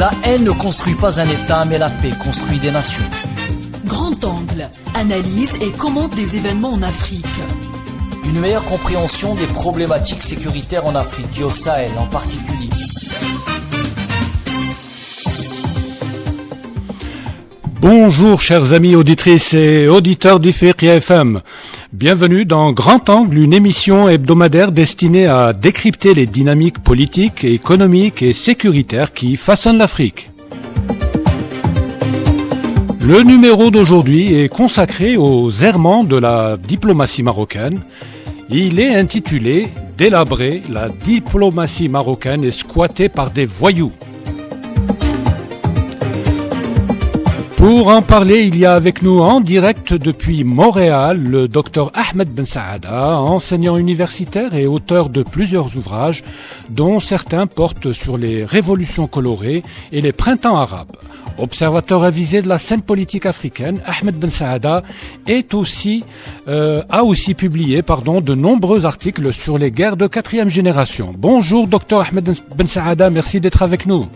La haine ne construit pas un État, mais la paix construit des nations. Grand Angle, analyse et commente des événements en Afrique. Une meilleure compréhension des problématiques sécuritaires en Afrique et au Sahel en particulier. Bonjour chers amis auditrices et auditeurs d'Ifriqiya FM. Bienvenue dans Grand Angle, une émission hebdomadaire destinée à décrypter les dynamiques politiques, économiques et sécuritaires qui façonnent l'Afrique. Le numéro d'aujourd'hui est consacré aux errements de la diplomatie marocaine. Il est intitulé « Délabré, la diplomatie marocaine est squattée par des voyous ». Pour en parler, il y a avec nous en direct depuis Montréal le Dr Ahmed Ben Saada, enseignant universitaire et auteur de plusieurs ouvrages, dont certains portent sur les révolutions colorées et les printemps arabes. Observateur avisé de la scène politique africaine, Ahmed Ben Saada a aussi publié de nombreux articles sur les guerres de 4e génération. Bonjour Dr Ahmed Ben Saada, merci d'être avec nous.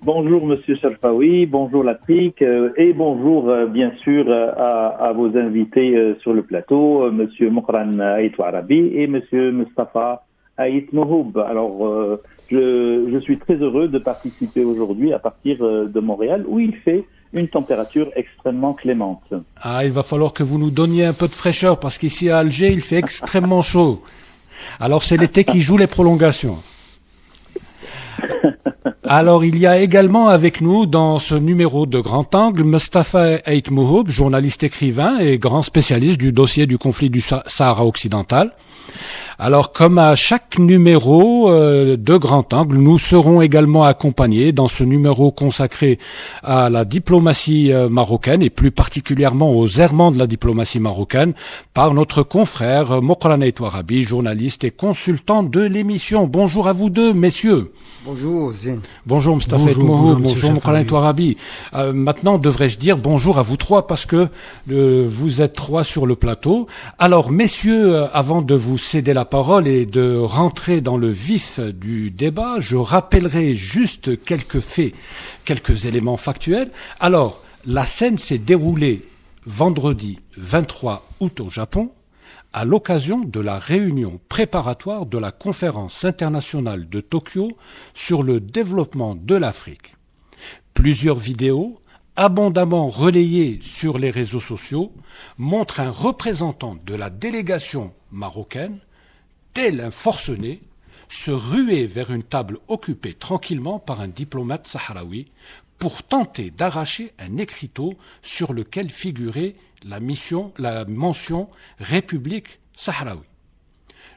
Bonjour Monsieur Sharfawi, bonjour l'Afrique et bonjour bien sûr à vos invités sur le plateau, Monsieur Mokran Ait Touarabi et Monsieur Mustafa Ait Mohoub. Alors je suis très heureux de participer aujourd'hui à partir de Montréal où il fait une température extrêmement clémente. Il va falloir que vous nous donniez un peu de fraîcheur parce qu'ici à Alger il fait extrêmement chaud. Alors c'est l'été qui joue les prolongations. Alors, il y a également avec nous dans ce numéro de Grand Angle Mustafa Ait Mohoub, journaliste écrivain et grand spécialiste du dossier du conflit du Sahara occidental. Alors, comme à chaque numéro de Grand Angle, nous serons également accompagnés dans ce numéro consacré à la diplomatie marocaine et plus particulièrement aux errements de la diplomatie marocaine par notre confrère Mokran Ait Touarabi, journaliste et consultant de l'émission. Bonjour à vous deux, messieurs. Bonjour Zine. Bonjour Mustafa Ait Mohoub, bonjour Mokran Ait Touarabi. Maintenant, devrais-je dire bonjour à vous trois parce que vous êtes trois sur le plateau. Alors, messieurs, avant de vous céder la parole et de rentrer dans le vif du débat, je rappellerai juste quelques faits, quelques éléments factuels. Alors, la scène s'est déroulée vendredi 23 août au Japon, à l'occasion de la réunion préparatoire de la conférence internationale de Tokyo sur le développement de l'Afrique. Plusieurs vidéos, abondamment relayées sur les réseaux sociaux, montrent un représentant de la délégation marocaine, tel un forcené, se ruer vers une table occupée tranquillement par un diplomate sahraoui pour tenter d'arracher un écriteau sur lequel figurait la mention République sahraoui.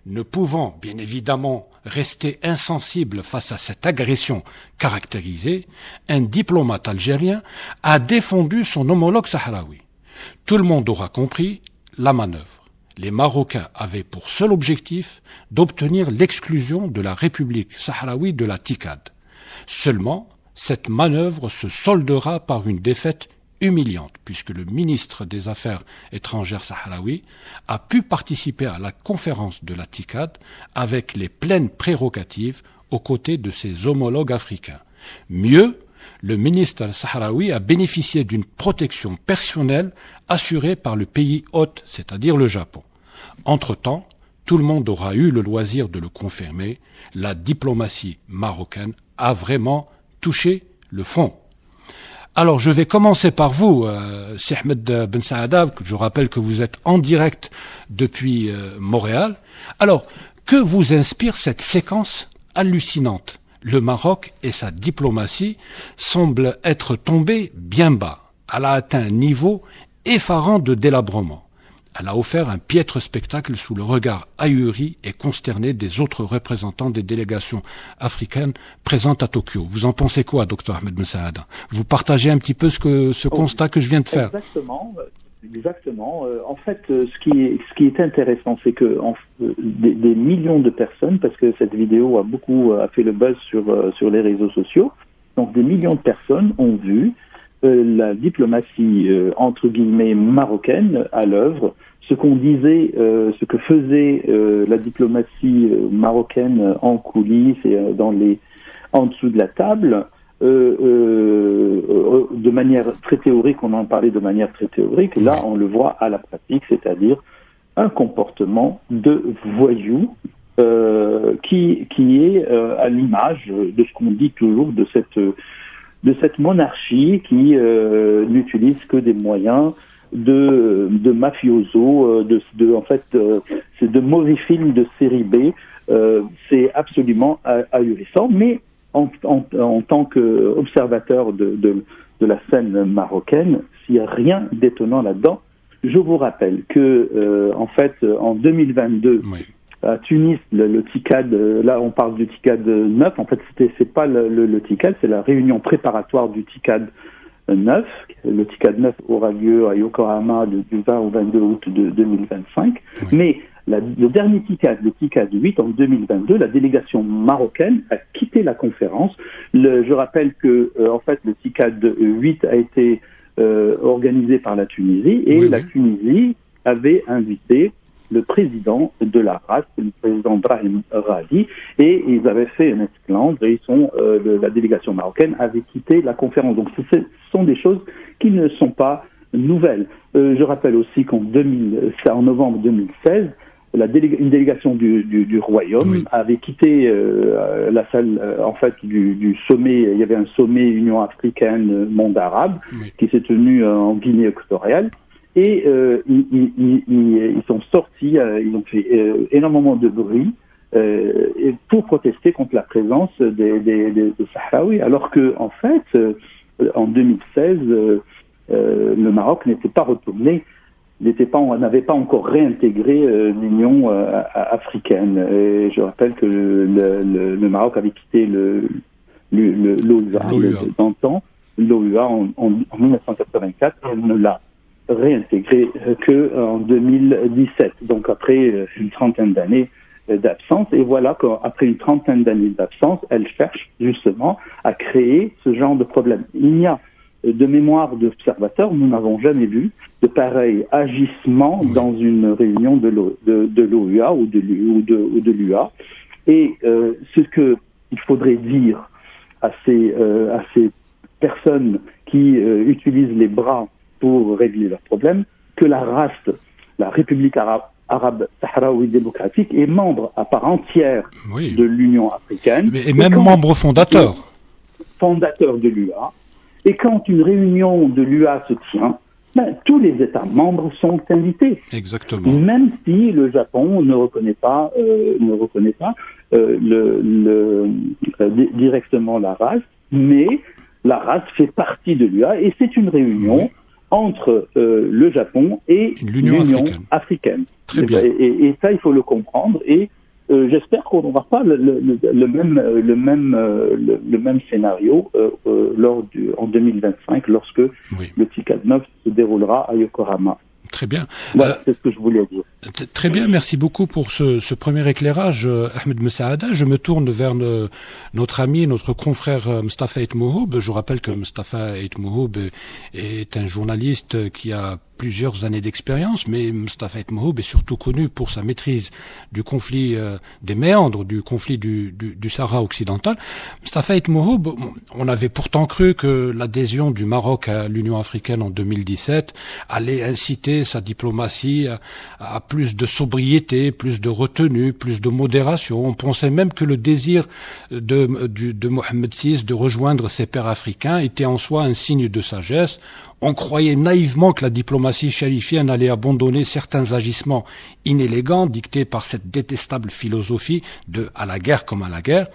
Ne pouvant bien évidemment rester insensible face à cette agression caractérisée, un diplomate algérien a défendu son homologue sahraoui. Tout le monde aura compris la manœuvre. Les Marocains avaient pour seul objectif d'obtenir l'exclusion de la République sahraoui de la TICAD. Seulement, cette manœuvre se soldera par une défaite humiliante, puisque le ministre des Affaires étrangères sahraoui a pu participer à la conférence de la TICAD avec les pleines prérogatives aux côtés de ses homologues africains. Mieux, le ministre sahraoui a bénéficié d'une protection personnelle assurée par le pays hôte, c'est-à-dire le Japon. Entre-temps, tout le monde aura eu le loisir de le confirmer, la diplomatie marocaine a vraiment touché le fond. Alors, je vais commencer par vous, Si Ahmed Ben Saada, je rappelle que vous êtes en direct depuis Montréal. Alors, que vous inspire cette séquence hallucinante ? Le Maroc et sa diplomatie semblent être tombés bien bas. Elle a atteint un niveau effarant de délabrement. Elle a offert un piètre spectacle sous le regard ahuri et consterné des autres représentants des délégations africaines présentes à Tokyo. Vous en pensez quoi, Dr Ahmed Ben Saada ? Vous partagez un petit peu ce constat que je viens de faire ? Exactement. En fait, ce qui est intéressant, c'est que des millions de personnes, parce que cette vidéo a fait le buzz sur les réseaux sociaux, donc des millions de personnes ont vu la diplomatie entre guillemets marocaine à l'œuvre, ce que faisait la diplomatie marocaine en coulisses et en dessous de la table, de manière très théorique, on en parlait de manière très théorique, là on le voit à la pratique, c'est-à-dire un comportement de voyou qui est à l'image de ce qu'on dit toujours de cette monarchie qui n'utilise que des moyens de mafioso, c'est de mauvais films de série B. C'est absolument ahurissant, mais en tant qu'observateur de la scène marocaine, s'il n'y a rien d'étonnant là-dedans. Je vous rappelle que en 2022, à Tunis, le TICAD, là on parle du TICAD 9, en fait c'est pas le TICAD, c'est la réunion préparatoire du TICAD 9. Le TICAD 9 aura lieu à Yokohama du 20 au 22 août de 2025. Mais le dernier TICAD, le TICAD 8 en 2022, la délégation marocaine a quitté la conférence. Je rappelle que le TICAD 8 a été organisé par la Tunisie et la Tunisie avait invité le président de la RAS, le président Brahim Ghali, et ils avaient fait un esclandre et la délégation marocaine avait quitté la conférence. Donc ce sont des choses qui ne sont pas nouvelles. Je rappelle aussi qu'en novembre 2016, une délégation du Royaume avait quitté la salle du sommet. Il y avait un sommet Union africaine monde arabe qui s'est tenu en Guinée équatoriale. Et ils sont sortis, ils ont fait énormément de bruit pour protester contre la présence des Sahraouis, alors que en 2016, le Maroc n'était pas retourné, n'avait pas encore réintégré l'Union africaine. Et je rappelle que le Maroc avait quitté l'OUA en 1984 et ne l'a réintégré que en 2017, donc après une trentaine d'années d'absence. Et voilà qu'après une trentaine d'années d'absence, elle cherche justement à créer ce genre de problème. Il n'y a de mémoire d'observateurs, nous n'avons jamais vu de pareils agissements dans une réunion de l'OUA ou de l'UA. Et ce qu'il faudrait dire à ces personnes qui utilisent les bras pour régler leurs problèmes, que la RAST, la République arabe sahraoui démocratique, est membre à part entière de l'Union africaine. Et même membre fondateur. Fondateur de l'UA. Et quand une réunion de l'UA se tient, tous les États membres sont invités. Exactement. Même si le Japon ne reconnaît pas directement la RAST, mais la RAST fait partie de l'UA et c'est une réunion entre le Japon et l'Union africaine. Très bien. Et ça, il faut le comprendre. Et j'espère qu'on n'aura pas le même scénario en 2025, lorsque le TICAD 9 se déroulera à Yokohama. Très bien. Voilà, c'est ce que je voulais dire. Très bien, merci beaucoup pour ce premier éclairage, Ahmed Messaada. Je me tourne vers notre ami, notre confrère Mustafa Ait Mouhoub. Je rappelle que Mustafa Ait Mouhoub est un journaliste qui a plusieurs années d'expérience, mais Mustafa Ait Mouhoub est surtout connu pour sa maîtrise du conflit des méandres, du conflit du Sahara occidental. Mustafa Ait Mouhoub, on avait pourtant cru que l'adhésion du Maroc à l'Union africaine en 2017 allait inciter sa diplomatie à plus de sobriété, plus de retenue, plus de modération. On pensait même que le désir de Mohamed VI de rejoindre ses pairs africains était en soi un signe de sagesse. On croyait naïvement que la diplomatie chérifienne allait abandonner certains agissements inélégants dictés par cette détestable philosophie de « à la guerre comme à la guerre ».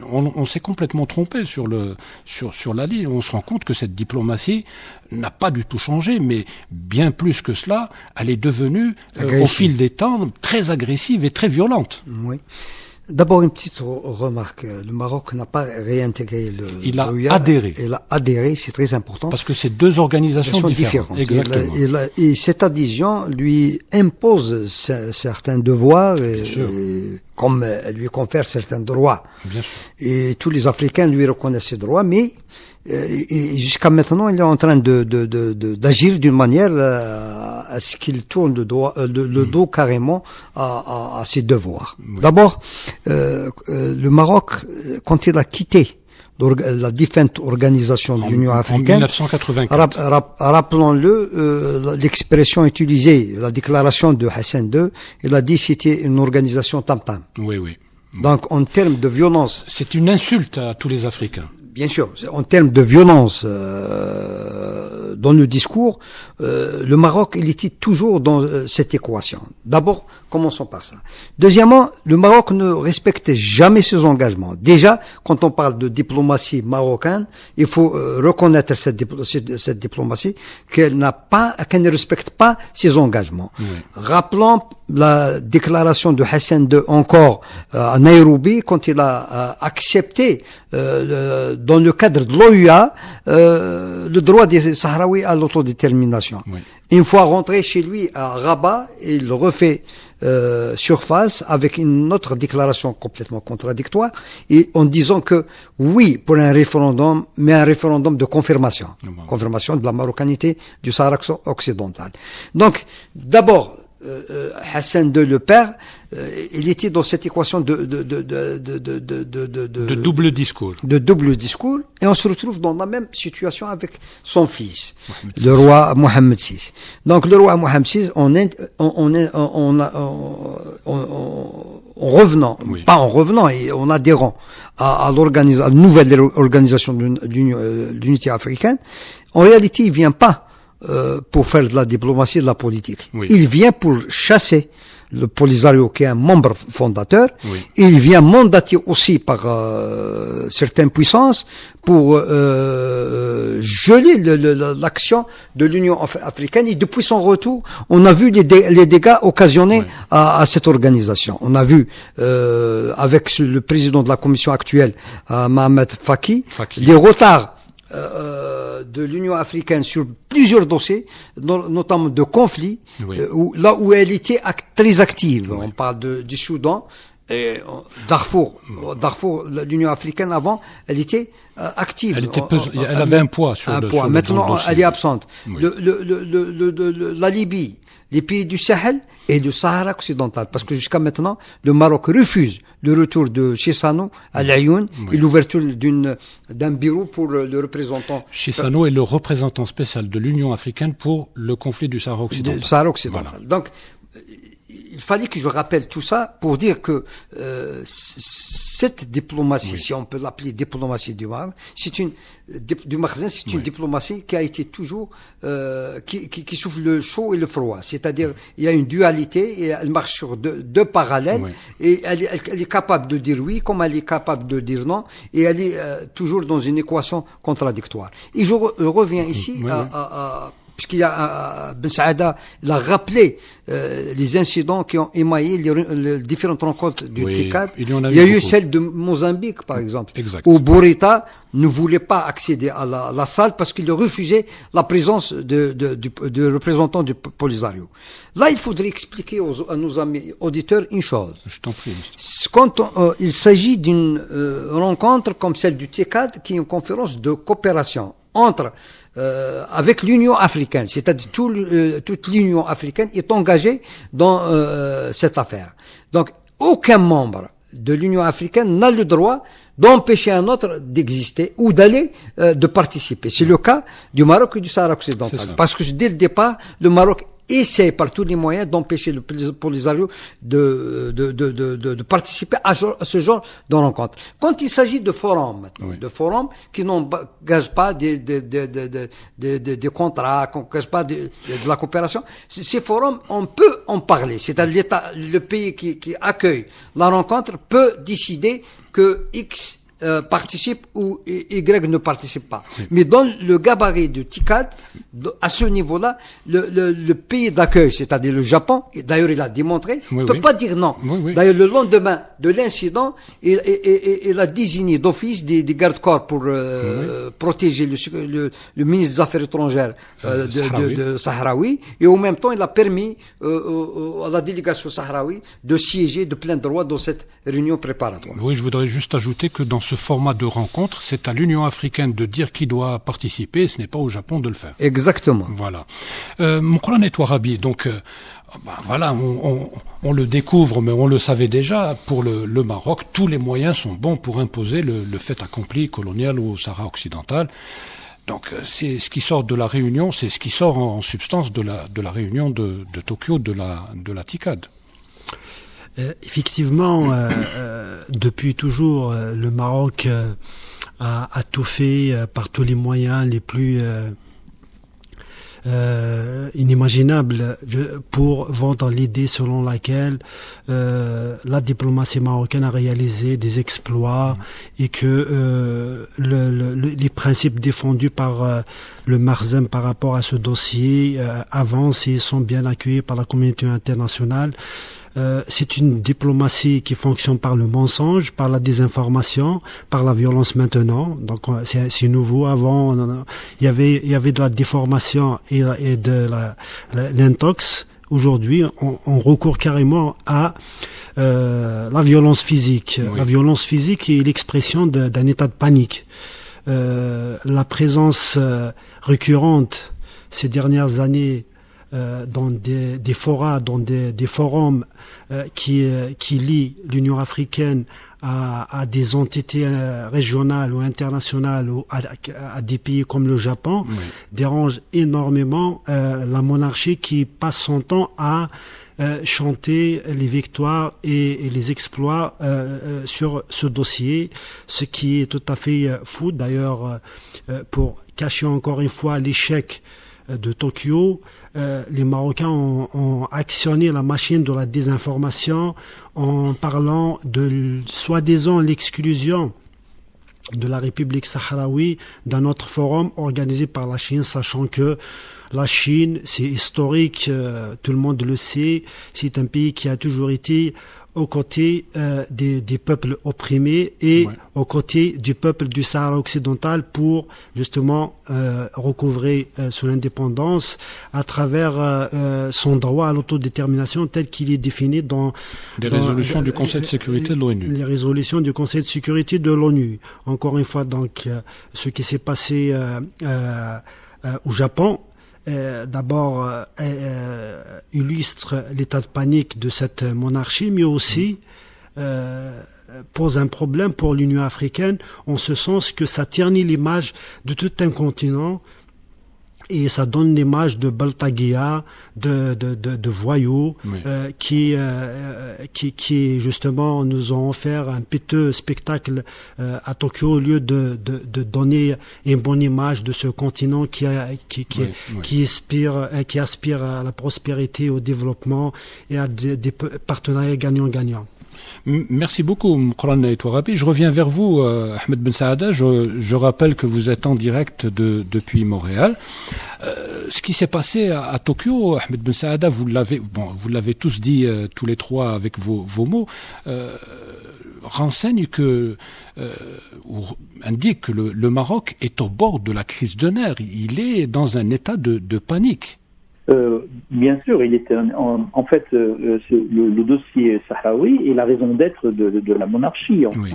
On s'est complètement trompé sur la ligne. On se rend compte que cette diplomatie n'a pas du tout changé, mais bien plus que cela, elle est devenue, au fil des temps, très agressive et très violente. Oui. D'abord, une petite remarque. Le Maroc n'a pas réintégré il a adhéré. Il a adhéré, c'est très important. Parce que c'est deux organisations différentes. Exactement. Et cette adhésion lui impose certains devoirs, comme elle lui confère certains droits. Bien sûr. Et tous les Africains lui reconnaissent ces droits, mais et jusqu'à maintenant, il est en train d'agir d'une manière à ce qu'il tourne le dos carrément à ses devoirs. Oui. D'abord, le Maroc, quand il a quitté la défunte organisation de l'Union africaine. En 1984. Rappelons-le, l'expression utilisée, la déclaration de Hassan II, il a dit c'était une organisation tam-tam. Oui, oui. Donc, en termes de violence. C'est une insulte à tous les Africains. Bien sûr, en termes de violence dans le discours, le Maroc, il était toujours dans cette équation. D'abord, commençons par ça. Deuxièmement, le Maroc ne respectait jamais ses engagements. Déjà, quand on parle de diplomatie marocaine, il faut reconnaître cette diplomatie qu'elle ne respecte pas ses engagements. Oui. Rappelons la déclaration de Hassan II encore à Nairobi quand il a accepté dans le cadre de l'OUA le droit des Sahraouis à l'autodétermination. Oui. Une fois rentré chez lui à Rabat, il refait surface avec une autre déclaration complètement contradictoire et en disant que oui pour un référendum, mais un référendum de confirmation, confirmation de la marocanité du Sahara occidental. Donc d'abord Hassan II le père, il était dans cette équation de double discours. De double discours, et on se retrouve dans la même situation avec son fils, le roi Mohammed VI. Donc le roi Mohammed VI, en revenant, oui. Pas en revenant, et en adhérant à la nouvelle organisation de l'unité africaine, en réalité, il vient pas pour faire de la diplomatie et de la politique. Oui. Il vient pour chasser le Polisario, qui est un membre fondateur. Oui. Il vient mandaté aussi par certaines puissances pour geler l'action de l'Union africaine. Et depuis son retour, on a vu les dégâts occasionnés oui. à cette organisation. On a vu avec le président de la commission actuelle, Mohamed Faki, les retards de l'Union africaine sur plusieurs dossiers, notamment de conflits, oui. Là où elle était très active. Oui. On parle du Soudan, et Darfour, l'Union africaine avant, elle était active. Elle avait un poids sur le dossier. Maintenant, elle est absente. Oui. La Libye, les pays du Sahel et du Sahara occidental, parce que jusqu'à maintenant, le Maroc refuse le retour de Chissano à l'Ayoun oui. et l'ouverture d'un bureau pour le représentant. Chissano est le représentant spécial de l'Union africaine pour le conflit du Sahara occidental. Voilà. Donc, il fallait que je rappelle tout ça pour dire que cette diplomatie, oui. si on peut l'appeler diplomatie du Maroc, c'est une diplomatie qui a été toujours qui souffle le chaud et le froid. C'est-à-dire il y a une dualité et elle marche sur deux parallèles oui. et elle est capable de dire oui comme elle est capable de dire non et elle est toujours dans une équation contradictoire. Et je reviens ici oui. Puisqu'il y a Ben Saada, il a rappelé les incidents qui ont émaillé les différentes rencontres du oui, TICAD. Il y a eu celle de Mozambique, par exemple, exact. où Bourita ne voulait pas accéder à la salle parce qu'il refusait la présence de représentants du Polisario. Là, il faudrait expliquer à nos amis auditeurs une chose. Je t'en prie. Quand il s'agit d'une rencontre comme celle du TICAD, qui est une conférence de coopération entre avec l'Union africaine, c'est-à-dire toute l'Union africaine est engagée dans cette affaire. Donc, aucun membre de l'Union africaine n'a le droit d'empêcher un autre d'exister ou d'aller de participer. C'est le cas du Maroc et du Sahara occidental. Parce que dès le départ, le Maroc essaie par tous les moyens d'empêcher le Polisario de participer à ce genre de rencontre. Quand il s'agit de forums, maintenant, oui. de forums qui n'engagent pas des contrats, qui n'engagent pas de la coopération, ces forums, on peut en parler. C'est-à-dire le pays qui accueille la rencontre peut décider que X participe ou Y ne participe pas. Oui. Mais dans le gabarit du TICAD, à ce niveau-là, le pays d'accueil, c'est-à-dire le Japon, et d'ailleurs il a démontré, ne peut pas dire non. Oui. D'ailleurs, le lendemain de l'incident, il a désigné d'office des gardes-corps pour protéger le ministre des Affaires étrangères de Sahraoui, et en même temps, il a permis à la délégation sahraoui de siéger de plein droit dans cette réunion préparatoire. Oui, je voudrais juste ajouter que dans ce format de rencontre, c'est à l'Union africaine de dire qui doit participer, ce n'est pas au Japon de le faire. Exactement. Voilà. Mon Coran et toi, Rabi, donc Voilà, on le découvre, mais on le savait déjà. Pour le Maroc, tous les moyens sont bons pour imposer le fait accompli colonial au Sahara occidental. Donc, c'est ce qui sort de la réunion, c'est ce qui sort en substance de la réunion de Tokyo, de la TICAD. Effectivement, depuis toujours, le Maroc a tout fait par tous les moyens les plus inimaginable pour vendre l'idée selon laquelle la diplomatie marocaine a réalisé des exploits et que les principes défendus par le Marzem par rapport à ce dossier avancent et sont bien accueillis par la communauté internationale. C'est une diplomatie qui fonctionne par le mensonge, par la désinformation, par la violence maintenant. Donc c'est nouveau. Avant, il y avait de la déformation et de l'intox. Aujourd'hui, on recourt carrément à la violence physique. Oui. La violence physique est l'expression d'un état de panique. La présence récurrente ces dernières années dans des forats, dans des forums qui lient l'Union africaine à des entités régionales ou internationales ou à des pays comme le Japon, oui, dérange énormément la monarchie qui passe son temps à chanter les victoires et les exploits sur ce dossier, ce qui est tout à fait fou. D'ailleurs, pour cacher encore une fois l'échec de Tokyo, les Marocains ont actionné la machine de la désinformation en parlant de soi-disant l'exclusion de la République sahraoui d'un autre forum organisé par la Chine, sachant que la Chine, c'est historique, tout le monde le sait, c'est un pays qui a toujours été aux côtés des peuples opprimés et ouais, aux côtés du peuple du Sahara occidental pour justement recouvrer son indépendance à travers son droit à l'autodétermination tel qu'il est défini dans les résolutions du Conseil de sécurité de l'ONU. Les résolutions du Conseil de sécurité de l'ONU. Encore une fois, donc, ce qui s'est passé au Japon, d'abord illustre l'état de panique de cette monarchie, mais aussi pose un problème pour l'Union africaine, en ce sens que ça ternit l'image de tout un continent et ça donne l'image de Baltagia, de voyous, oui, qui justement nous ont offert un piteux spectacle à Tokyo au lieu de donner une bonne image de ce continent qui aspire à la prospérité, au développement et à des partenariats gagnant-gagnant. Merci beaucoup, Moukran Touarabi. Je reviens vers vous, Ahmed Ben Saada. Je rappelle que vous êtes en direct depuis Montréal. Ce qui s'est passé à Tokyo, Ahmed Ben Saada, vous l'avez tous dit tous les trois avec vos mots, renseigne ou indique que le Maroc est au bord de la crise de nerfs. Il est dans un état de panique. Bien sûr, il était en fait le dossier sahraoui est la raison d'être de la monarchie. Oui.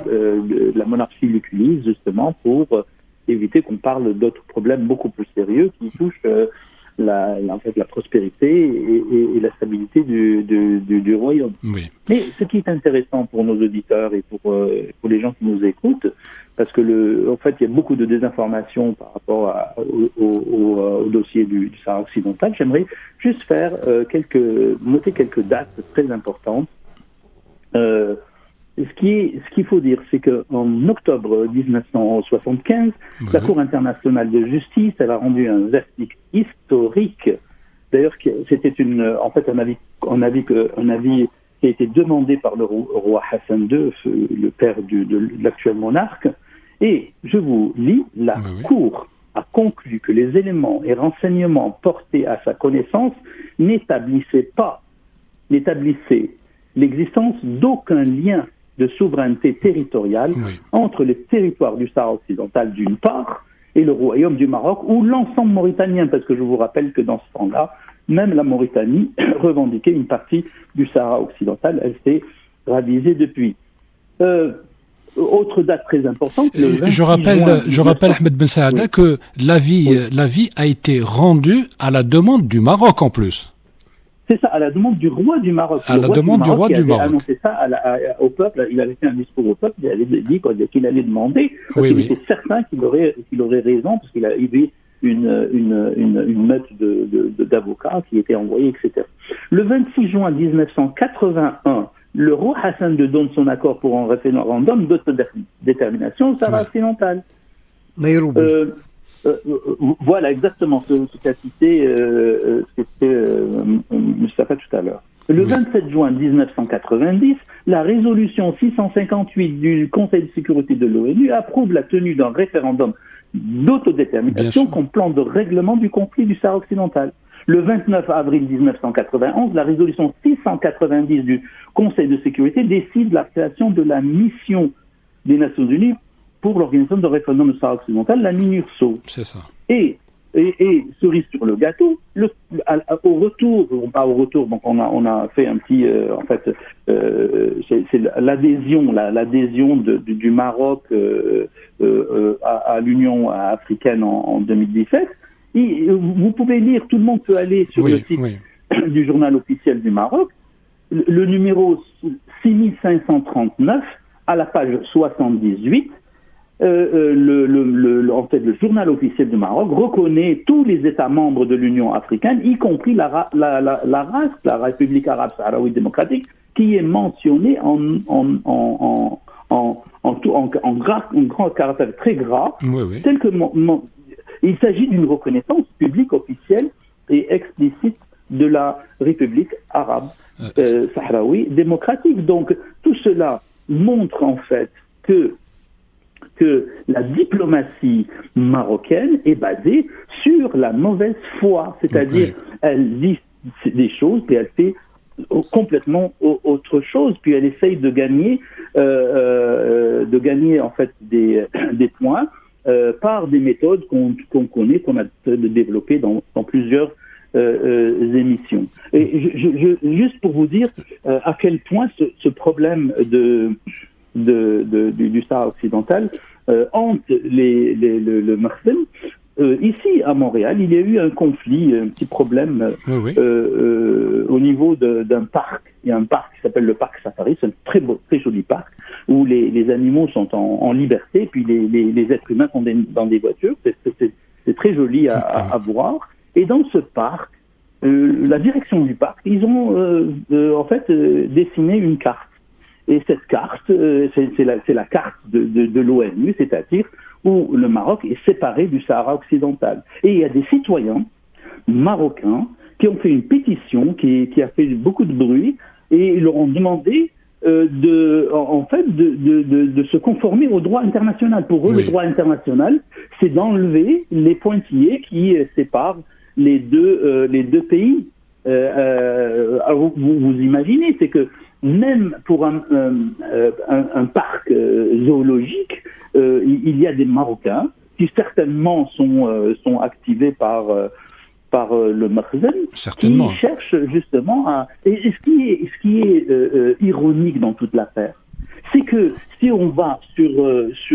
La monarchie l'utilise justement pour éviter qu'on parle d'autres problèmes beaucoup plus sérieux qui touchent la prospérité et la stabilité du royaume. Oui. Mais ce qui est intéressant pour nos auditeurs et pour les gens qui nous écoutent, parce que en fait, il y a beaucoup de désinformation par rapport au dossier du Sahara occidental. J'aimerais juste noter quelques dates très importantes. Ce qu'il faut dire, c'est qu'en octobre 1975, oui, la Cour internationale de justice, elle a rendu un verdict historique. D'ailleurs, c'était un avis qui a été demandé par le roi Hassan II, le père de l'actuel monarque. Et je vous lis, la Cour a conclu que les éléments et renseignements portés à sa connaissance n'établissaient l'existence d'aucun lien de souveraineté territoriale entre les territoires du Sahara occidental d'une part et le royaume du Maroc ou l'ensemble mauritanien, parce que je vous rappelle que dans ce temps-là, même la Mauritanie revendiquait une partie du Sahara occidental. Elle s'est ravisée depuis. Autre date très importante. Je rappelle Ahmed Ben Saada que l'avis a été rendu à la demande du Maroc en plus. C'est ça, à la demande du roi du Maroc. À la demande du roi du Maroc. Il avait annoncé ça au peuple, il avait fait un discours au peuple, il avait dit qu'il allait demander, parce qu'il était certain qu'il aurait raison, parce qu'il avait une meute d'avocats qui étaient envoyés, etc. Le 26 juin 1981, le roi Hassan II donne son accord pour un référendum d'autodétermination au Sahara occidental. Nairobi. Voilà, exactement ce qu'a cité Mustafa tout à l'heure. Le 27 juin 1990, la résolution 658 du Conseil de sécurité de l'ONU approuve la tenue d'un référendum d'autodétermination comme plan de règlement du conflit du Sahara occidental. Le 29 avril 1991, la résolution 690 du Conseil de sécurité décide la création de la mission des Nations Unies pour l'organisation de référendum du Sahara occidental, la MINURSO. C'est ça. Et cerise sur le gâteau, au retour, donc on a fait un petit, c'est l'adhésion du Maroc à l'Union africaine en 2017. Vous pouvez lire, tout le monde peut aller sur le site du journal officiel du Maroc, le numéro 6539 à la page 78. En fait, le journal officiel du Maroc reconnaît tous les États membres de l'Union africaine, y compris la RAS, la République arabe sahraoui démocratique, qui est mentionnée en grand caractère très gras, tel que il s'agit d'une reconnaissance publique officielle et explicite de la République arabe sahraoui démocratique. Donc, tout cela montre en fait que la diplomatie marocaine est basée sur la mauvaise foi, c'est-à-dire elle dit des choses puis elle fait complètement autre chose, puis elle essaye de gagner en fait des points par des méthodes qu'on connaît, qu'on a développées dans plusieurs émissions. Et juste pour vous dire à quel point ce problème du Sahara occidental hante le Makhzen. Ici, à Montréal, il y a eu un conflit, un petit problème au niveau d'un parc. Il y a un parc qui s'appelle le parc Safari, c'est un très beau, très joli parc, où les animaux sont en liberté, puis les êtres humains sont dans des voitures. C'est très joli à voir. Et dans ce parc, la direction du parc, ils ont en fait dessiné une carte. Et cette carte, c'est la carte de l'ONU, c'est-à-dire où le Maroc est séparé du Sahara occidental. Et il y a des citoyens marocains qui ont fait une pétition qui a fait beaucoup de bruit, et ils leur ont demandé de se conformer au droit international. Pour eux, le droit international, c'est d'enlever les pointillés qui séparent les deux pays. Alors vous imaginez, c'est que même pour un parc zoologique, il y a des Marocains qui certainement sont activés par le Makhzen, qui cherchent justement et ce qui est ironique dans toute l'affaire, c'est que si on va sur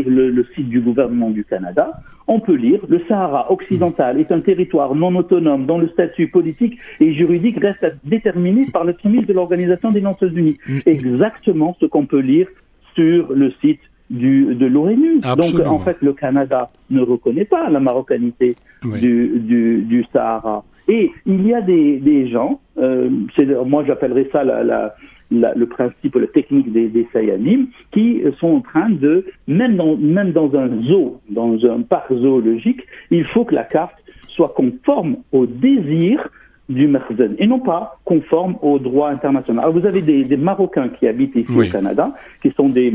le site du gouvernement du Canada, on peut lire « Le Sahara occidental est un territoire non autonome dont le statut politique et juridique reste à déterminer par le prémisse de l'Organisation des Nations Unies ». Exactement ce qu'on peut lire sur le site de l'ONU. Donc, en fait, le Canada ne reconnaît pas la marocanité du Sahara. Et il y a des gens, moi j'appellerais ça le principe, la technique des Sayanim, qui sont en train de, même dans un parc zoologique, il faut que la carte soit conforme au désir du Makhzen et non pas conforme au droit international. Alors vous avez des Marocains qui habitent ici au Canada, qui sont des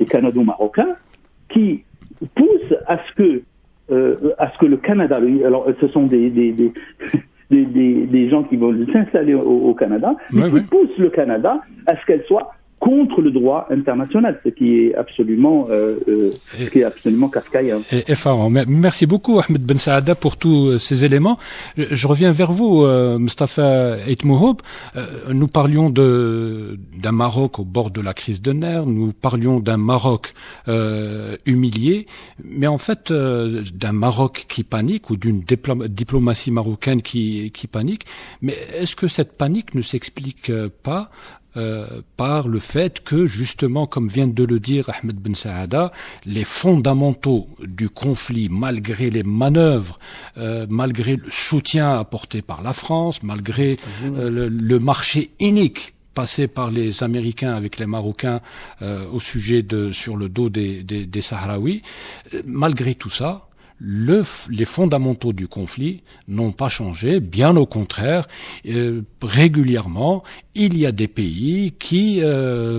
Canado-Marocains, qui poussent à ce que le Canada, alors ce sont des gens qui veulent s'installer au Canada, mais qui poussent le Canada à ce qu'elle soit contre le droit international, ce qui est absolument kafkaïen. Effarant. Merci beaucoup Ahmed Ben Saada pour tous ces éléments. Je reviens vers vous, Mustafa Eitmouhoub. Nous parlions d'un Maroc au bord de la crise de nerfs, nous parlions d'un Maroc humilié, mais en fait d'un Maroc qui panique ou d'une diplomatie marocaine qui panique. Mais est-ce que cette panique ne s'explique pas par le fait que, justement, comme vient de le dire Ahmed Ben Saada, les fondamentaux du conflit, malgré les manœuvres, malgré le soutien apporté par la France, malgré le marché unique passé par les Américains avec les Marocains au sujet sur le dos des Sahraouis, malgré tout ça, les fondamentaux du conflit n'ont pas changé, bien au contraire. Régulièrement, il y a des pays qui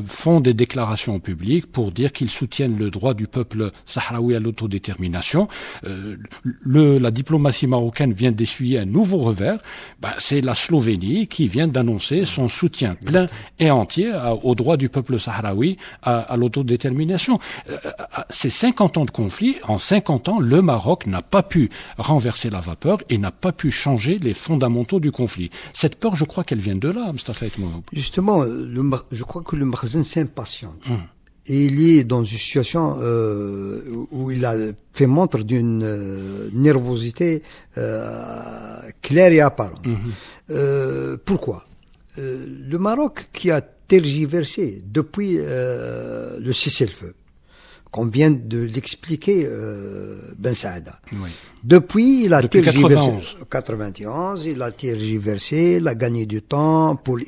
font des déclarations publiques pour dire qu'ils soutiennent le droit du peuple sahraoui à l'autodétermination. La diplomatie marocaine vient d'essuyer un nouveau revers. C'est la Slovénie qui vient d'annoncer son soutien plein et entier au droit du peuple sahraoui à l'autodétermination. C'est 50 ans de conflit. En 50 ans, le Maroc n'a pas pu renverser la vapeur et n'a pas pu changer les fondamentaux du conflit. Cette peur, je crois qu'elle vient de là, Mustafa Eitmouhoub. Justement, je crois que le Makhzen s'impatiente. Et il est dans une situation où il a fait montre d'une nervosité claire et apparente. Pourquoi le Maroc qui a tergiversé depuis le cessez-le-feu, qu'on vient de l'expliquer, Ben Saada. Oui. Depuis, il a tergiversé. 91, il a tergiversé, il a gagné du temps pour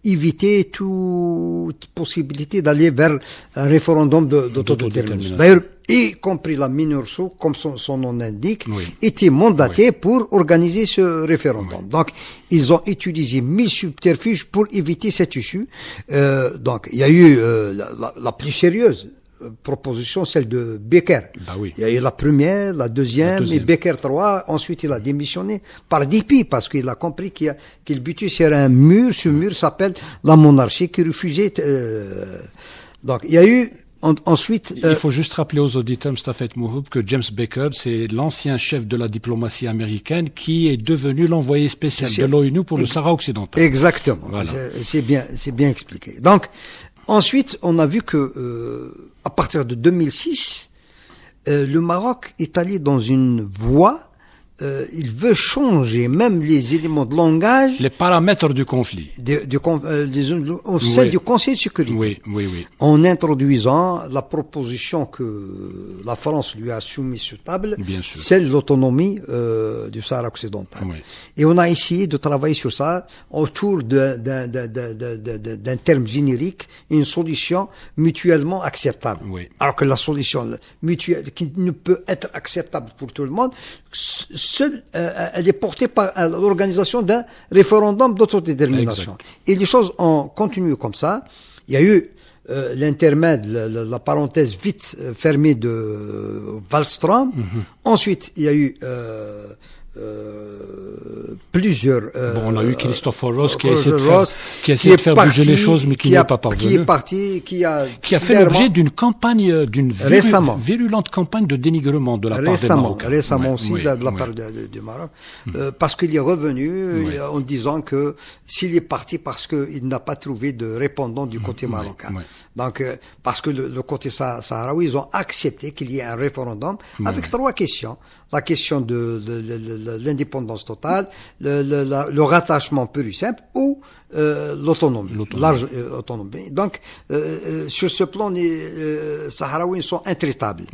éviter toute possibilité d'aller vers un référendum d'autodétermination. D'ailleurs, y compris la MINURSO, comme son nom l'indique, était mandaté pour organiser ce référendum. Donc, ils ont utilisé 1000 subterfuges pour éviter cette issue. Donc, il y a eu la plus sérieuse proposition, celle de Becker. Il y a eu la première, la deuxième. Et Becker 3, ensuite il a démissionné par dépit, parce qu'il a compris qu'il butait sur un mur. Ce mur s'appelle la monarchie, qui refusait. Donc il y a eu ensuite. Il faut juste rappeler aux auditeurs, Mustafa Eitmouhoub, que James Baker, c'est l'ancien chef de la diplomatie américaine qui est devenu l'envoyé spécial de l'ONU pour le Sahara occidental. Exactement. Voilà. C'est bien expliqué. Donc ensuite, on a vu que à partir de 2006, le Maroc est allé dans une voie. Il veut changer même les éléments de langage. Les paramètres du conflit. Au sein du Conseil de sécurité. Oui. En introduisant la proposition que la France lui a soumise sur table, celle de l'autonomie du Sahara occidental. Et on a essayé de travailler sur ça autour d'un terme générique, une solution mutuellement acceptable. Alors que la solution mutuelle qui ne peut être acceptable pour tout le monde, elle est portée par l'organisation d'un référendum d'autodétermination. Et les choses ont continué comme ça. Il y a eu l'intermède, la parenthèse vite fermée de Wallström. Ensuite, il y a eu plusieurs. On a eu Christoforos qui a essayé de faire bouger les choses, mais qui n'est pas parvenu. Qui a fait l'objet d'une campagne, d'une virulente campagne de dénigrement de la part des Marocains. Récemment aussi, de la part du Maroc, parce qu'il est revenu en disant que s'il est parti parce qu'il n'a pas trouvé de répondant du côté marocain. Donc, parce que le côté sahraoui, ils ont accepté qu'il y ait un référendum avec 3 questions. La question de l'indépendance totale, le rattachement pur et simple, ou l'autonomie, large autonomie. Donc, sur ce plan, les Sahraouis sont intraitables.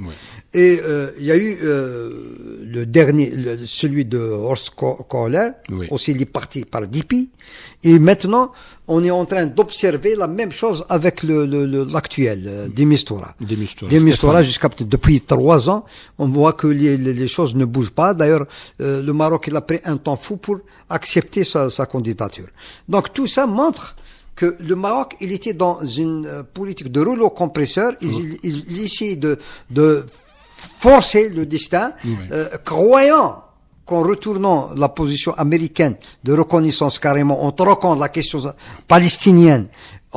Et il y a eu le dernier, celui de Horst Kohler, aussi il est parti par dépit. Et maintenant, on est en train d'observer la même chose avec l'actuel, de Mistura. De Mistura, depuis 3 ans, on voit que les choses ne bougent pas. D'ailleurs, le Maroc, il a pris un temps fou pour accepter sa candidature. Donc tout ça montre que le Maroc, il était dans une politique de rouleau compresseur. Il essayait de forcer le destin, croyant qu'en retournant la position américaine de reconnaissance carrément, en troquant la question palestinienne,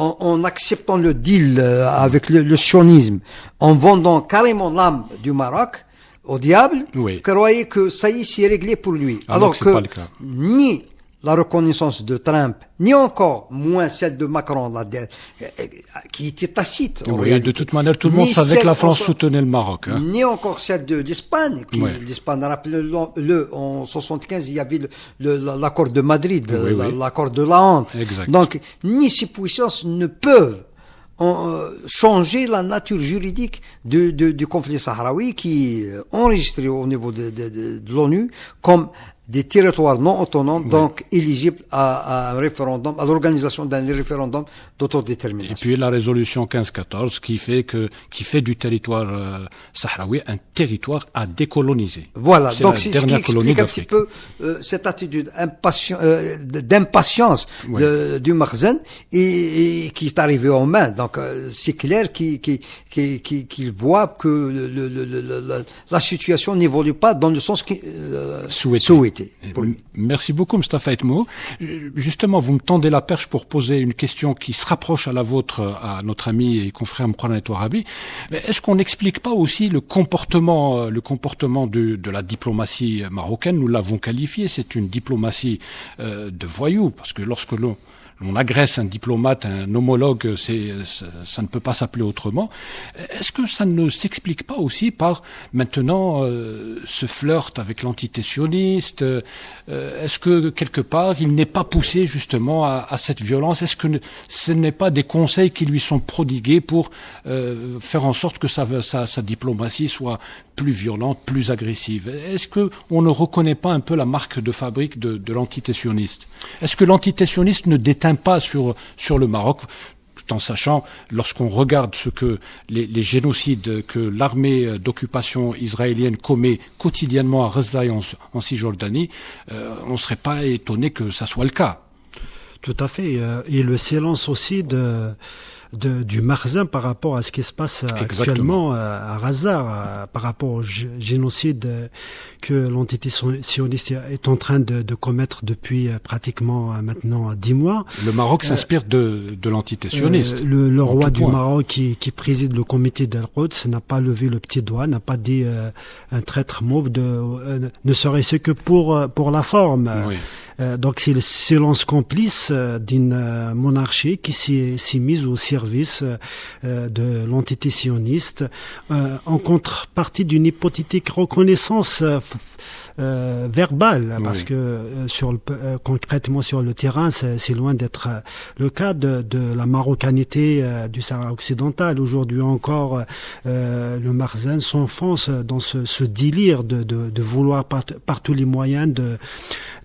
en acceptant le deal avec le sionisme, en vendant carrément l'âme du Maroc au diable, croyait que ça y est, c'est réglé pour lui. Alors que ni la reconnaissance de Trump, ni encore moins celle de Macron, qui était tacite. De toute manière, tout le monde savait que la France soutenait le Maroc. Ni encore celle d'Espagne, l'Espagne, rappelez-le, en 75, il y avait l'accord de Madrid, l'accord de la honte. Exact. Donc, ni ces puissances ne peuvent changer la nature juridique du conflit sahraoui qui est enregistré au niveau de l'ONU comme des territoires non autonomes, donc éligibles à un référendum, à l'organisation d'un référendum d'autodétermination. Et puis la résolution 1514 qui fait du territoire sahraoui un territoire à décoloniser. Voilà, donc c'est ce qui explique un petit peu cette attitude d'impatience du Makhzen et qui est arrivé aux mains. Donc c'est clair qu'il voit que la situation n'évolue pas dans le sens souhaité. Merci beaucoup, Mustafa Etmo. Justement, vous me tendez la perche pour poser une question qui se rapproche à la vôtre, à notre ami et confrère Moukhran Touarabi. Est-ce qu'on n'explique pas aussi le comportement de la diplomatie marocaine? Nous l'avons qualifié, c'est une diplomatie de voyous, parce que lorsque on agresse un diplomate, un homologue, ça ne peut pas s'appeler autrement. Est-ce que ça ne s'explique pas aussi par maintenant ce flirt avec l'entité sioniste? Est-ce que quelque part il n'est pas poussé justement à cette violence? Est-ce que ce n'est pas des conseils qui lui sont prodigués pour faire en sorte que sa diplomatie soit plus violente, plus agressive? Est-ce que on ne reconnaît pas un peu la marque de fabrique de l'entité sioniste? Est-ce que l'entité sioniste ne déteint pas sur le Maroc, tout en sachant, lorsqu'on regarde ce que les génocides que l'armée d'occupation israélienne commet quotidiennement à Gaza et en Cisjordanie, on ne serait pas étonné que ça soit le cas. Tout à fait. Et le silence aussi du Makhzen par rapport à ce qui se passe actuellement à Gaza, par rapport au génocide que l'entité sioniste est en train de commettre depuis pratiquement maintenant 10 mois. Le Maroc s'inspire de l'entité sioniste. Le roi du Maroc qui préside le comité d'Al-Quds n'a pas levé le petit doigt, n'a pas dit un traître mot, ne serait-ce que pour la forme. Oui. Donc c'est le silence complice d'une monarchie qui s'est mise au service de l'entité sioniste en contrepartie d'une hypothétique reconnaissance verbale, parce que concrètement sur le terrain, c'est loin d'être le cas de la marocanité du Sahara occidental. Aujourd'hui encore, le Makhzen s'enfonce dans ce délire de vouloir par tous les moyens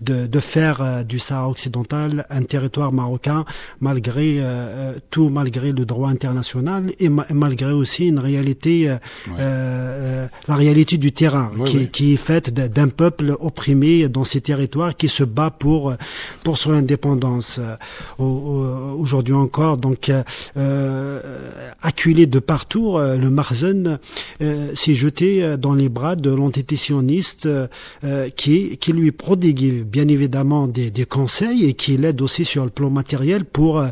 de faire du Sahara occidental un territoire marocain, malgré le droit international et malgré aussi une réalité, la réalité du terrain, qui est faite d'un peuple opprimé dans ces territoires qui se bat pour son indépendance. Aujourd'hui encore, donc acculé de partout, le Makhzen s'est jeté dans les bras de l'entité sioniste qui lui prodigue bien évidemment des conseils et qui l'aide aussi sur le plan matériel pour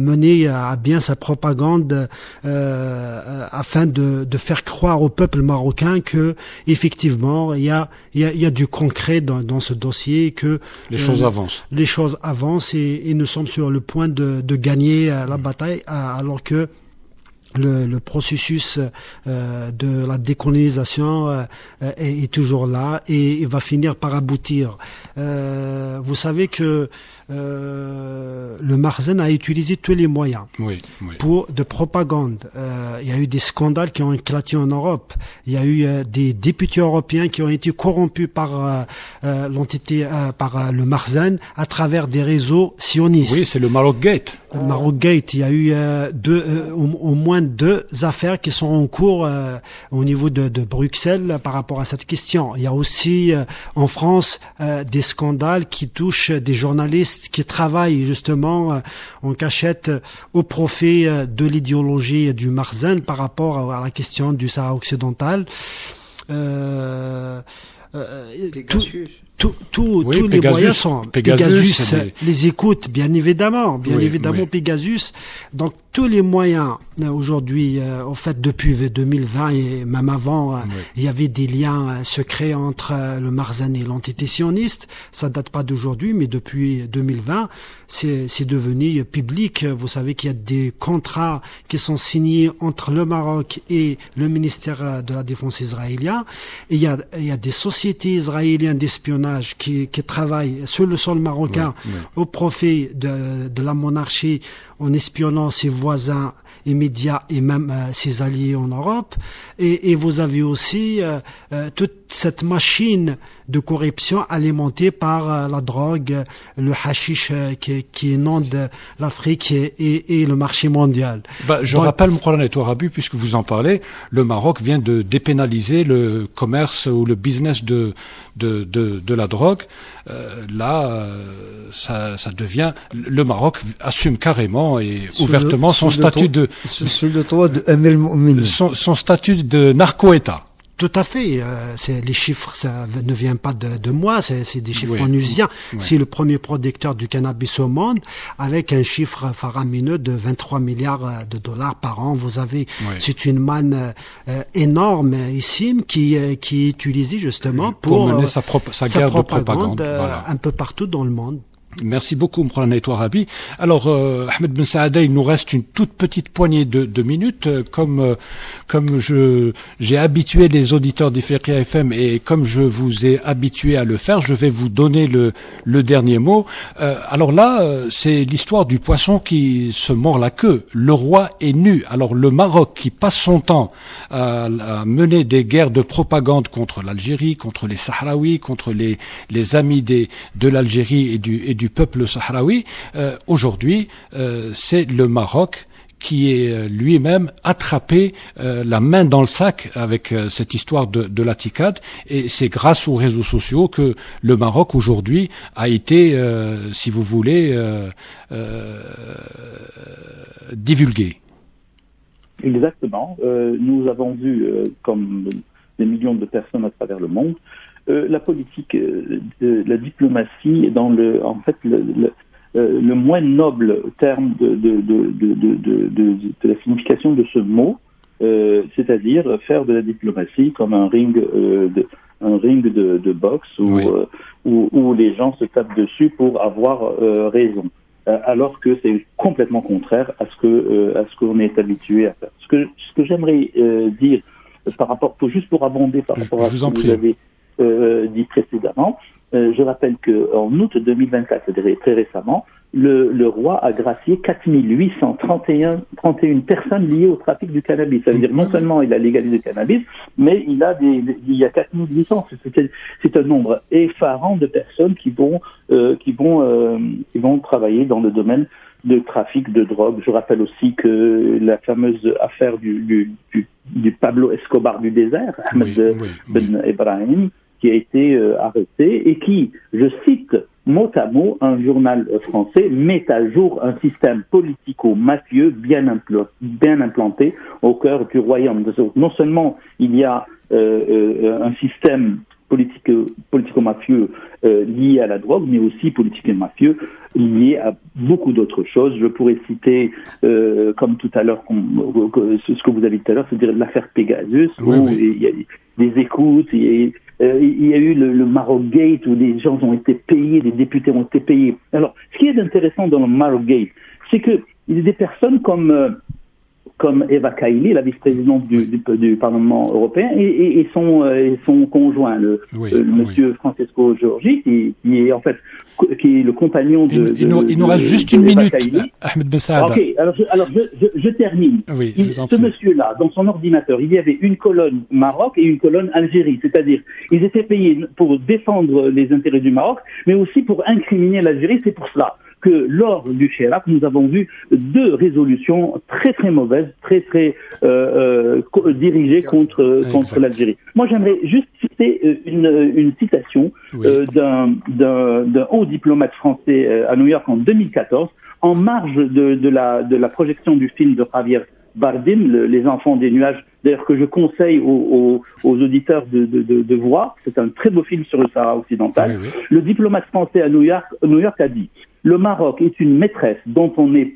mener à bien sa propagande afin de faire croire au peuple marocain que effectivement il y a du concret dans ce dossier, que les choses avancent. Les choses avancent et nous sommes sur le point de gagner la bataille, alors que le processus de la décolonisation est toujours là et il va finir par aboutir. Vous savez que le Makhzen a utilisé tous les moyens de propagande. Il y a eu des scandales qui ont éclaté en Europe. Il y a eu des députés européens qui ont été corrompus par l'entité, par le Makhzen à travers des réseaux sionistes. Oui, c'est le Maroc Gate. Le Maroc Gate. Il y a eu au moins 2 affaires qui sont en cours au niveau de Bruxelles par rapport à cette question. Il y a aussi en France des scandales qui touchent des journalistes qui travaillent justement en cachette au profit de l'idéologie du Makhzen par rapport à la question du Sahara occidental. Tous les moyens sont Pegasus les écoute bien évidemment Pegasus. Donc tous les moyens aujourd'hui, en fait depuis 2020 et même avant, il y avait des liens secrets entre le Marzan et l'entité sioniste. Ça date pas d'aujourd'hui, mais depuis 2020, c'est devenu public. Vous savez qu'il y a des contrats qui sont signés entre le Maroc et le ministère de la Défense israélien. Et il y a des sociétés israéliennes d'espionnage qui travaillent sur le sol marocain au profit de la monarchie, en espionnant ses voisins immédiats et même ses alliés en Europe. Et vous avez aussi toute cette machine de corruption alimentée par la drogue, le hashish qui inonde l'Afrique et le marché mondial. Je rappelle, Moukhalana Touarabi, puisque vous en parlez, le Maroc vient de dépénaliser le commerce ou le business de la drogue. Ça devient, le Maroc assume carrément et ouvertement son statut de son statut de narco-État. Tout à fait. Les chiffres, ça ne vient pas de moi. C'est des chiffres onusiens. C'est le premier producteur du cannabis au monde, avec un chiffre faramineux de 23 milliards de dollars par an. Vous avez, c'est une manne énormissime qui est utilisée justement pour mener sa guerre de propagande un peu partout dans le monde. Merci beaucoup, Moukhalana Touarabi. Alors, Ahmed Ben Saada, il nous reste une toute petite poignée de minutes. Comme j'ai habitué les auditeurs d'Ifriqiya FM et comme je vous ai habitué à le faire, je vais vous donner le dernier mot. Alors là, c'est l'histoire du poisson qui se mord la queue. Le roi est nu. Alors le Maroc, qui passe son temps à mener des guerres de propagande contre l'Algérie, contre les Sahraouis, contre les amis de l'Algérie et du peuple sahraoui, aujourd'hui, c'est le Maroc qui est lui-même attrapé la main dans le sac avec cette histoire de la TICAD, et c'est grâce aux réseaux sociaux que le Maroc aujourd'hui a été, si vous voulez, divulgué. Exactement. Nous avons vu, comme des millions de personnes à travers le monde, la politique, la diplomatie dans le moins noble terme de la signification de ce mot, c'est-à-dire faire de la diplomatie comme un ring de boxe où les gens se tapent dessus pour avoir raison, alors que c'est complètement contraire à ce qu'on est habitué à faire. Ce que j'aimerais dire par rapport, pour abonder par rapport à ce que vous avez dit précédemment, je rappelle qu'en août 2024, c'est-à-dire très récemment, le roi a gracié 4831 personnes liées au trafic du cannabis. Ça veut dire non seulement il a légalisé le cannabis, mais il y a 4800. C'est un nombre effarant de personnes qui vont travailler dans le domaine de trafic de drogue. Je rappelle aussi que la fameuse affaire du Pablo Escobar du désert, Ahmed Ben Ibrahim, qui a été arrêté et qui, je cite mot à mot, un journal français, met à jour un système politico-mafieux bien implanté au cœur du royaume. Non seulement il y a un système politico-mafieux lié à la drogue, mais aussi politico-mafieux lié à beaucoup d'autres choses. Je pourrais citer, comme tout à l'heure, ce que vous avez dit tout à l'heure, c'est-à-dire l'affaire Pegasus, où il y a des écoutes, il y a eu le Maroc Gate, où des gens ont été payés, des députés ont été payés. Alors, ce qui est intéressant dans le Maroc Gate, c'est que il y a des personnes comme Eva Kaili, la vice-présidente du Parlement européen, et son conjoint, le monsieur Francesco Giorgi, qui est en fait qui est le compagnon il nous reste juste une minute, Ahmed Ben Saada. Ok, alors je termine. Oui, ce monsieur-là, dans son ordinateur, il y avait une colonne Maroc et une colonne Algérie, c'est-à-dire ils étaient payés pour défendre les intérêts du Maroc, mais aussi pour incriminer l'Algérie. C'est pour cela que lors du Chirac, nous avons vu 2 résolutions très très mauvaises, très très dirigées contre l'Algérie. Moi, j'aimerais juste citer une citation d'un haut diplomate français à New York en 2014, en marge de la projection du film de Javier Bardem, Les enfants des nuages, d'ailleurs que je conseille aux auditeurs de voir. C'est un très beau film sur le Sahara occidental. Oui, oui. Le diplomate français à New York a dit: le Maroc est une maîtresse dont on n'est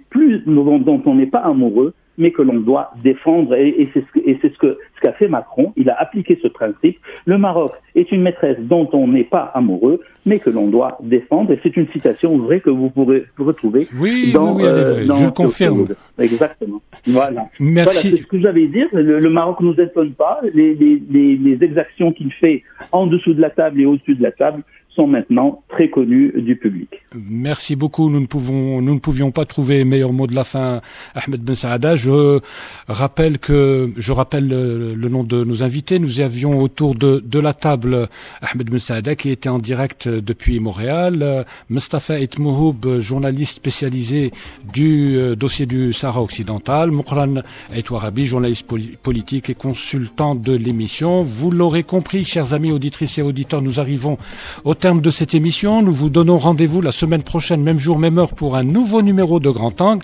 pas amoureux, mais que l'on doit défendre. Et c'est ce qu'a fait Macron. Il a appliqué ce principe. Le Maroc est une maîtresse dont on n'est pas amoureux, mais que l'on doit défendre. Et c'est une citation vraie que vous pourrez retrouver dans, elle est vraie. Je le confirme. Exactement. Voilà. Merci. Voilà, c'est ce que j'allais dire. Le Maroc nous étonne pas. Les exactions qu'il fait en dessous de la table et au-dessus de la table sont maintenant très connus du public. Merci beaucoup. Nous ne pouvions pas trouver meilleur mot de la fin, Ahmed Ben Saada. Je rappelle le nom de nos invités. Nous avions autour de la table Ahmed Ben Saada qui était en direct depuis Montréal, Mustafa Etmouhoub, journaliste spécialisé du dossier du Sahara occidental, Moukran Aitouarabi, journaliste politique et consultant de l'émission. Vous l'aurez compris, chers amis auditrices et auditeurs, nous arrivons au terme de cette émission. Nous vous donnons rendez-vous la semaine prochaine, même jour, même heure, pour un nouveau numéro de Grand Angle.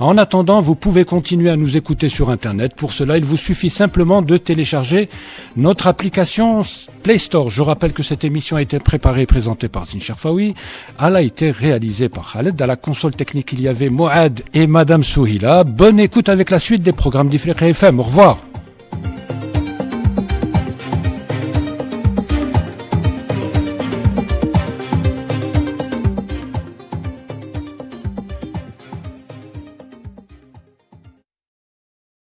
En attendant, vous pouvez continuer à nous écouter sur Internet. Pour cela, il vous suffit simplement de télécharger notre application Play Store. Je rappelle que cette émission a été préparée et présentée par Zine Cherfaoui. Elle a été réalisée par Khaled. À la console technique, il y avait Moad et Madame Souhila. Bonne écoute avec la suite des programmes d'Ifriqiya FM. Au revoir.